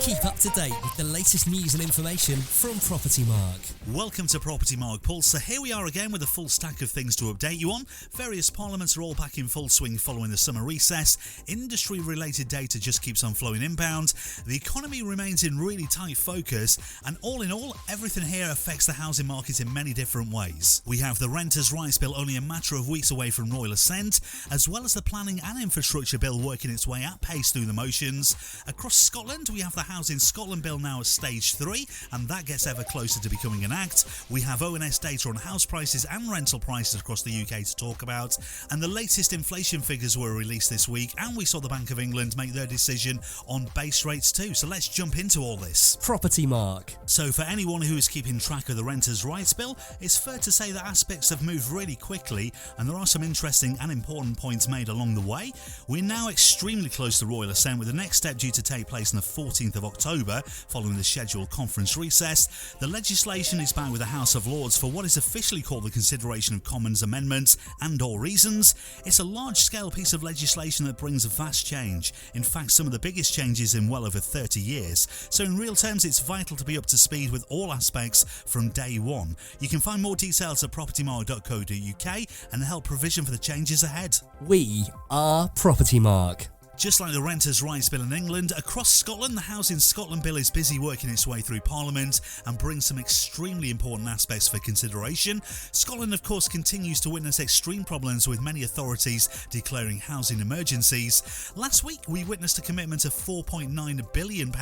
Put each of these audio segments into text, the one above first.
Keep up to date with the latest news and information from Propertymark. Welcome to Propertymark Pulse. So here we are again with a full stack of things to update you on. Various parliaments are all back in full swing following the summer recess. Industry-related data just keeps on flowing inbound. The economy remains in really tight focus. And all in all, everything here affects the housing market in many different ways. We have the Renters' Rights Bill only a matter of weeks away from royal assent, as well as the Planning and Infrastructure Bill working its way at pace through the motions. Across Scotland, we have the Housing Scotland Bill now at stage 3, and that gets ever closer to becoming an act. We have ONS data on house prices and rental prices across the UK to talk about, and the latest inflation figures were released this week, and we saw the Bank of England make their decision on base rates too. So let's jump into all this. Propertymark. So for anyone who is keeping track of the Renters' Rights Bill, it's fair to say that aspects have moved really quickly, and there are some interesting and important points made along the way. We're now extremely close to royal assent, with the next step due to take place on the 14th of October, following the scheduled conference recess. The legislation is back with the House of Lords for what is officially called the Consideration of Commons Amendments and/or Reasons. It's a large-scale piece of legislation that brings a vast change. In fact, some of the biggest changes in well over 30 years. So in real terms, it's vital to be up to speed with all aspects from day one. You can find more details at propertymark.co.uk and the help provision for the changes ahead. We are Propertymark. Just like the Renters' Rights Bill in England, across Scotland, the Housing Scotland Bill is busy working its way through Parliament and brings some extremely important aspects for consideration. Scotland, of course, continues to witness extreme problems, with many authorities declaring housing emergencies. Last week, we witnessed a commitment of £4.9 billion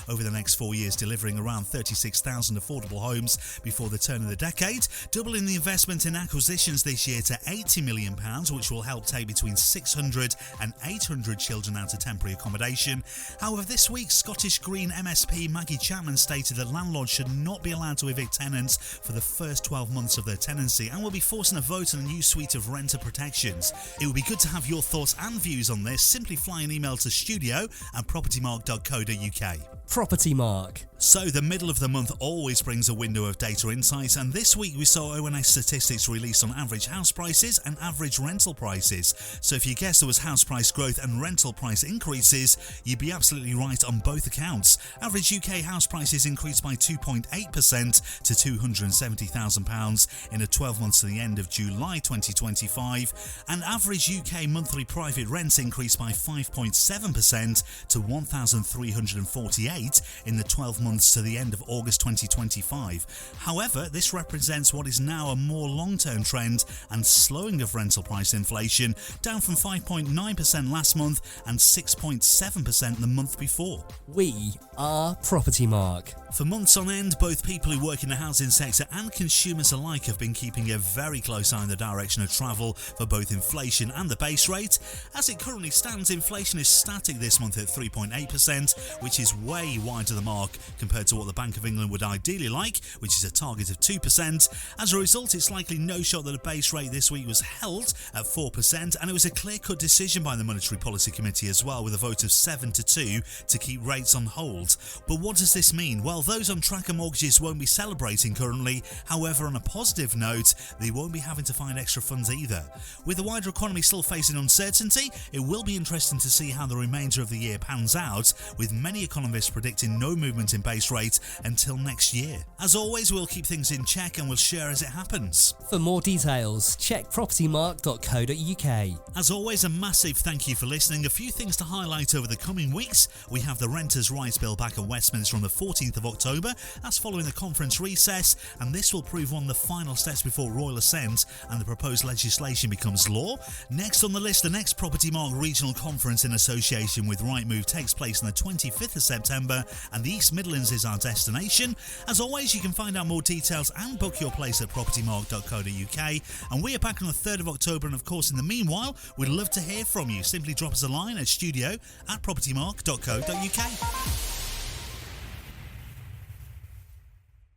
over the next 4 years, delivering around 36,000 affordable homes before the turn of the decade, doubling the investment in acquisitions this year to £80 million, which will help take between 600 and 800 children out of temporary accommodation. However, this week, Scottish Green MSP Maggie Chapman stated that landlords should not be allowed to evict tenants for the first 12 months of their tenancy, and will be forcing a vote on a new suite of renter protections. It would be good to have your thoughts and views on this. Simply fly an email to studio@propertymark.co.uk. Propertymark. So the middle of the month always brings a window of data insights, and this week we saw ONS statistics released on average house prices and average rental prices. So if you guessed there was house price growth and rental price increases, you'd be absolutely right on both accounts. Average UK house prices increased by 2.8% to £270,000 in the 12 months to the end of July 2025, and average UK monthly private rents increased by 5.7% to £1,348 in the 12 months to the end of August 2025. However, this represents what is now a more long-term trend and slowing of rental price inflation, down from 5.9% last month and 6.7% the month before. We are Propertymark. For months on end, both people who work in the housing sector and consumers alike have been keeping a very close eye on the direction of travel for both inflation and the base rate. As it currently stands, inflation is static this month at 3.8%, which is way wide of the mark compared to what the Bank of England would ideally like, which is a target of 2%. As a result, it's likely no shot that the base rate this week was held at 4%, and it was a clear-cut decision by the Monetary Policy Committee as well, with a vote of 7-2 to keep rates on hold. But what does this mean? Well, those on tracker mortgages won't be celebrating currently. However, on a positive note, they won't be having to find extra funds either. With the wider economy still facing uncertainty, it will be interesting to see how the remainder of the year pans out, with many economists predicting no movement in base rate until next year. As always, we'll keep things in check and we'll share as it happens. For more details, check propertymark.co.uk. As always, a massive thank you for listening. A few things to highlight over the coming weeks. We have the Renters' Rights Bill back at Westminster on the 14th of October. That's following the conference recess, and this will prove one of the final steps before royal assent and the proposed legislation becomes law. Next on the list, the next Propertymark Regional Conference in association with Rightmove takes place on the 25th of September, and the East Midlands is our destination. As always, you can find out more details and book your place at propertymark.co.uk, and we are back on the 3rd of October, and of course in the meanwhile, we'd love to hear from you. Simply drop us a line at studio@propertymark.co.uk.